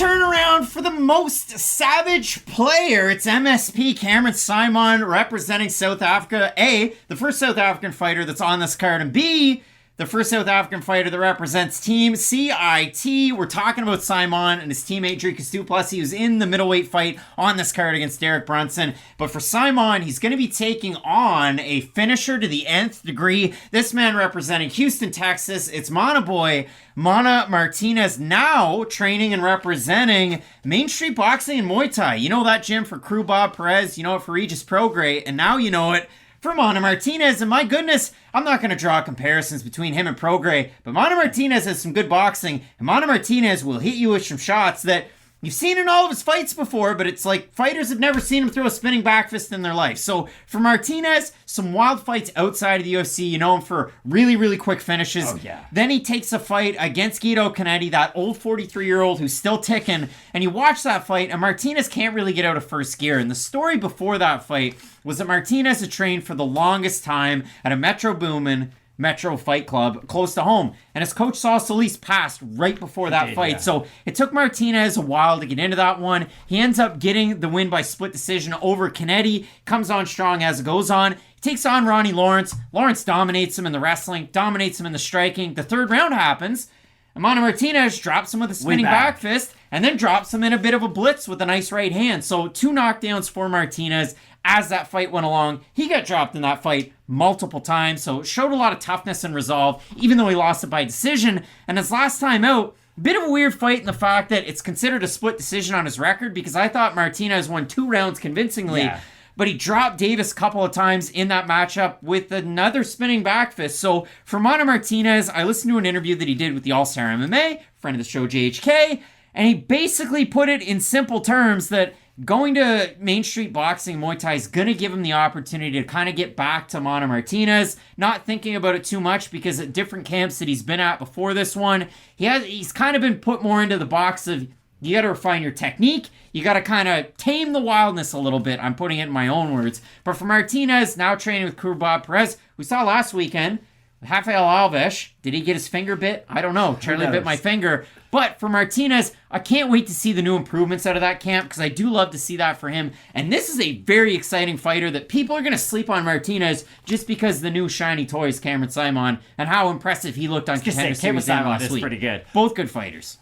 turnaround for the most savage player. It's MSP Cameron Saaiman representing South Africa. A, the first South African fighter that's on this card, and B, the first South African fighter that represents Team CIT. We're talking about Saaiman and his teammate Dricus du Plessis, who's in the middleweight fight on this card against Derek Brunson. But for Saaiman, he's going to be taking on a finisher to the nth degree. This man representing Houston, Texas. It's Manaboi, Martinez, now training and representing Main Street Boxing and Muay Thai. You know that gym for Crew Bob Perez. You know it for Regis Prograis. And now you know it for Martinez, and my goodness, I'm not going to draw comparisons between him and Prograis, but Martinez has some good boxing, and Martinez will hit you with some shots that you've seen in all of his fights before, but it's like fighters have never seen him throw a spinning back fist in their life. So for Martinez, some wild fights outside of the UFC. You know him for really, really quick finishes. Oh, yeah. Then he takes a fight against Guido Canetti, that old 43-year-old who's still ticking, and you watch that fight, and Martinez can't really get out of first gear. And the story before that fight was that Martinez had trained for the longest time at a Metro Boomin Metro Fight Club close to home, and his coach Saul Solis passed right before that fight. Yeah. So it took Martinez a while to get into that one. He ends up getting the win by split decision over Canetti, comes on strong as it goes on. He takes on Ronnie Lawrence. Lawrence dominates him in the wrestling, dominates him in the striking. The third round happens, and Martinez drops him with a spinning back fist, and then drops him in a bit of a blitz with a nice right hand. So 2 knockdowns for Martinez. As that fight went along, he got dropped in that fight multiple times, so it showed a lot of toughness and resolve, even though he lost it by decision. And his last time out, a bit of a weird fight in the fact that it's considered a split decision on his record, because I thought Martinez won 2 rounds convincingly, but he dropped Davis a couple of times in that matchup with another spinning back fist. So for Martinez, I listened to an interview that he did with the All-Star MMA, friend of the show JHK, and he basically put it in simple terms that going to Main Street Boxing Muay Thai is going to give him the opportunity to kind of get back to Martinez, not thinking about it too much, because at different camps that he's been at before this one, he's kind of been put more into the box of, you got to refine your technique, you got to kind of tame the wildness a little bit. I'm putting it in my own words. But for Martinez, now training with Crew Bob Perez, we saw last weekend, Rafael Alves, did he get his finger bit? I don't know. Charlie bit my finger. But for Martinez, I can't wait to see the new improvements out of that camp, because I do love to see that for him. And this is a very exciting fighter that people are going to sleep on Martinez just because the new shiny toys, Cameron Saaiman, and how impressive he looked on Contender Series last week. Pretty good. Both good fighters.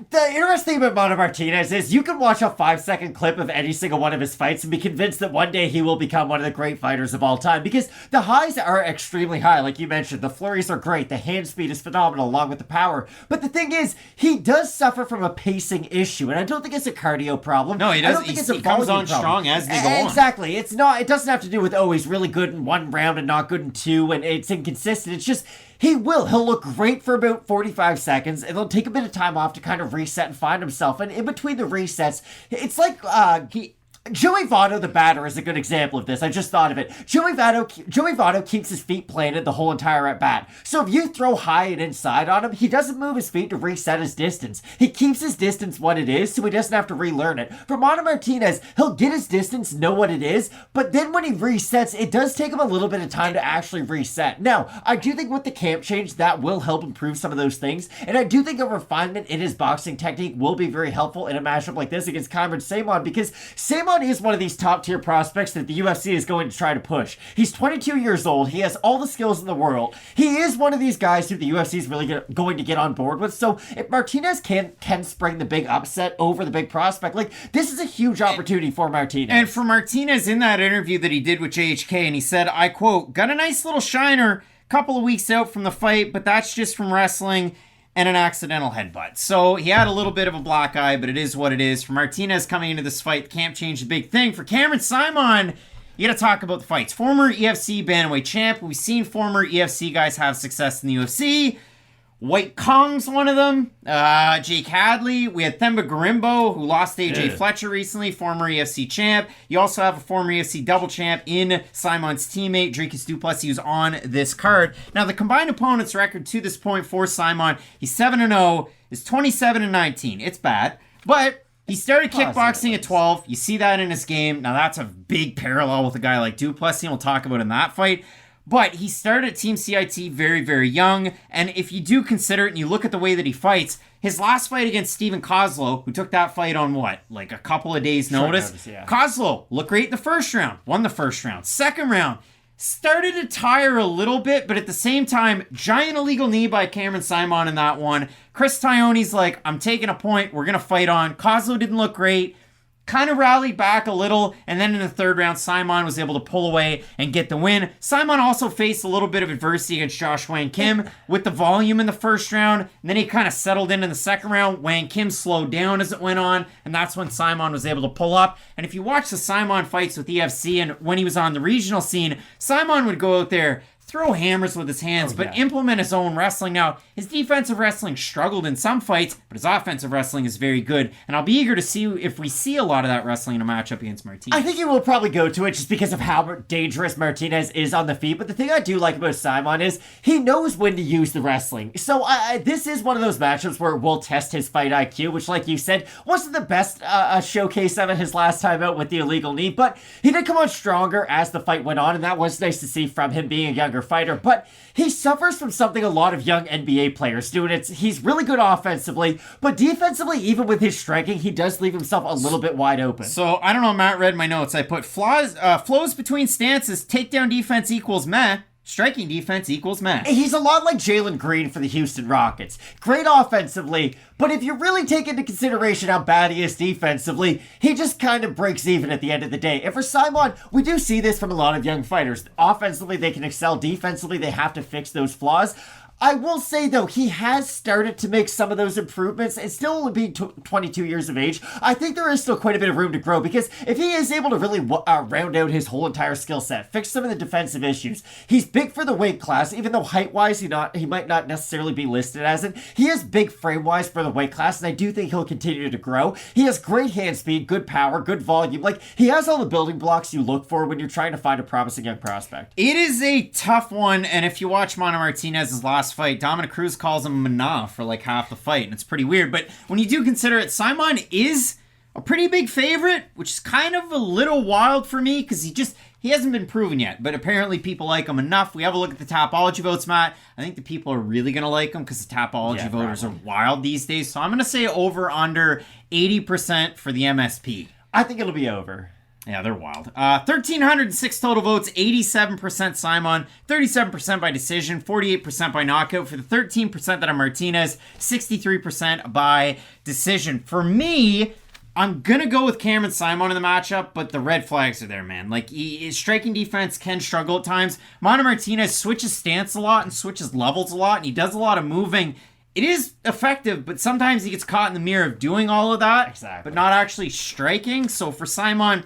The interesting thing about Martinez is you can watch a 5-second clip of any single one of his fights and be convinced that one day he will become one of the great fighters of all time, because the highs are extremely high. Like you mentioned, the flurries are great. The hand speed is phenomenal along with the power. But the thing is, he does suffer from a pacing issue, and I don't think it's a cardio problem. No, he does. I don't think it's a he comes on problem. Strong as they go on. Exactly. It's not. It doesn't have to do with, he's really good in 1 round and not good in 2, and it's inconsistent. It's just, he'll look great for about 45 seconds, and he'll take a bit of time off to kind of reset and find himself. And in between the resets, it's like Joey Votto, the batter, is a good example of this. I just thought of it. Joey Votto keeps his feet planted the whole entire at bat. So if you throw high and inside on him, he doesn't move his feet to reset his distance. He keeps his distance what it is, so he doesn't have to relearn it. For Martinez, he'll get his distance, know what it is, but then when he resets, it does take him a little bit of time to actually reset. Now, I do think with the camp change, that will help improve some of those things, and I do think a refinement in his boxing technique will be very helpful in a matchup like this against Cameron Saaiman, because Saaiman is one of these top tier prospects that the UFC is going to try to push. He's 22 years old. He has all the skills in the world. He is one of these guys who the UFC is really going to get on board with. So if Martinez can spring the big upset over the big prospect, like, this is a huge opportunity for Martinez. And for Martinez, in that interview that he did with JHK, and he said, I quote, "Got a nice little shiner, couple of weeks out from the fight, but that's just from wrestling and an accidental headbutt." So he had a little bit of a black eye, but it is what it is. For Martinez coming into this fight, camp change the big thing. For Cameron Saaiman, you got to talk about the fights. Former EFC bantamweight champ. We've seen former EFC guys have success in the UFC. White Kong's one of them. Jake Hadley. We had Themba Gorimbo, who lost to AJ Fletcher recently, former EFC champ. You also have a former EFC double champ in Saaiman's teammate, Dricus du Plessis, who's on this card. Now, the combined opponent's record to this point for Saaiman, he's 7-0, is 27-19. It's bad, but he started kickboxing at 12. You see that in his game. Now, that's a big parallel with a guy like du Plessis, and we'll talk about in that fight. But he started at Team CIT very, very young, and if you do consider it and you look at the way that he fights, his last fight against Steven Kozlow, who took that fight on what? Like a couple of days' notice? Yeah. Kozlow looked great in the first round, won the first round. Second round, started to tire a little bit, but at the same time, giant illegal knee by Cameron Saaiman in that one. Chris Tione's like, I'm taking a point, we're going to fight on. Kozlow didn't look great. Kind of rallied back a little, and then in the third round, Saaiman was able to pull away and get the win. Saaiman also faced a little bit of adversity against Josh Wang Kim with the volume in the first round, and then he kind of settled in the second round. Wang Kim slowed down as it went on, and that's when Saaiman was able to pull up. And if you watch the Saaiman fights with EFC and when he was on the regional scene, Saaiman would go out there, throw hammers with his hands, but implement his own wrestling. Now, his defensive wrestling struggled in some fights, but his offensive wrestling is very good. And I'll be eager to see if we see a lot of that wrestling in a matchup against Martinez. I think he will probably go to it just because of how dangerous Martinez is on the feet. But the thing I do like about Saaiman is he knows when to use the wrestling. So this is one of those matchups where we'll test his fight IQ, which, like you said, wasn't the best showcase of it his last time out with the illegal knee. But he did come on stronger as the fight went on, and that was nice to see from him being a younger fighter. But he suffers from something a lot of young NBA players do, and he's really good offensively, but defensively, even with his striking, he does leave himself a little bit wide open. So, I don't know, Matt read my notes. I put flows between stances, takedown defense equals meh. Striking defense equals meh. He's a lot like Jalen Green for the Houston Rockets. Great offensively, but if you really take into consideration how bad he is defensively, he just kind of breaks even at the end of the day. And for Saaiman, we do see this from a lot of young fighters. Offensively, they can excel. Defensively, they have to fix those flaws. I will say, though, he has started to make some of those improvements and still only being 22 years of age. I think there is still quite a bit of room to grow because if he is able to really round out his whole entire skill set, fix some of the defensive issues, he's big for the weight class, even though height-wise he might not necessarily be listed as it. He is big frame-wise for the weight class, and I do think he'll continue to grow. He has great hand speed, good power, good volume. Like, he has all the building blocks you look for when you're trying to find a promising young prospect. It is a tough one, and if you watch Mana Martinez's last fight, Dominic Cruz calls him Mana for like half the fight, and it's pretty weird. But when you do consider it, Saaiman is a pretty big favorite, which is kind of a little wild for me because he hasn't been proven yet. But apparently people like him enough. We have a look at the Tapology votes, Matt. I think the people are really going to like him because the Tapology voters are wild these days. So I'm going to say over under 80% for the MSP. I think it'll be over. Yeah, they're wild. 1,306 total votes, 87% Saaiman, 37% by decision, 48% by knockout. For the 13% that are Martinez, 63% by decision. For me, I'm going to go with Cameron Saaiman in the matchup, but the red flags are there, man. Like, his striking defense can struggle at times. Mana Martinez switches stance a lot and switches levels a lot, and he does a lot of moving. It is effective, but sometimes he gets caught in the mirror of doing all of that, but not actually striking. So for Saaiman,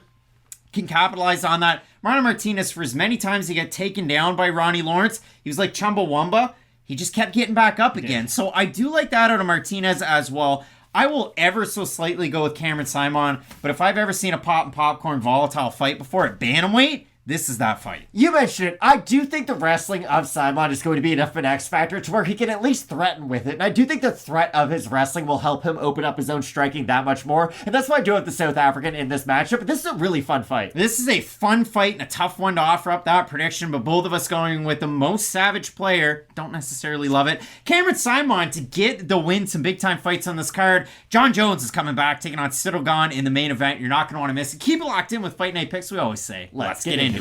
can capitalize on that. Mana Martinez, for as many times he got taken down by Ronnie Lawrence, he was like Chumbawamba. He just kept getting back up again. So I do like that out of Martinez as well. I will ever so slightly go with Cameron Saaiman, but if I've ever seen a pop and popcorn volatile fight before at bantamweight, this is that fight. You mentioned it. I do think the wrestling of Saaiman is going to be enough of an X factor to where he can at least threaten with it. And I do think the threat of his wrestling will help him open up his own striking that much more. And that's why I do have the South African in this matchup. But this is a really fun fight. This is a fun fight and a tough one to offer up that prediction, but both of us going with the most savage player. Don't necessarily love it. Cameron Saaiman to get the win, some big time fights on this card. John Jones is coming back, taking on Ciryl Gane in the main event. You're not going to want to miss it. Keep it locked in with Fight Night Picks, we always say. Let's get into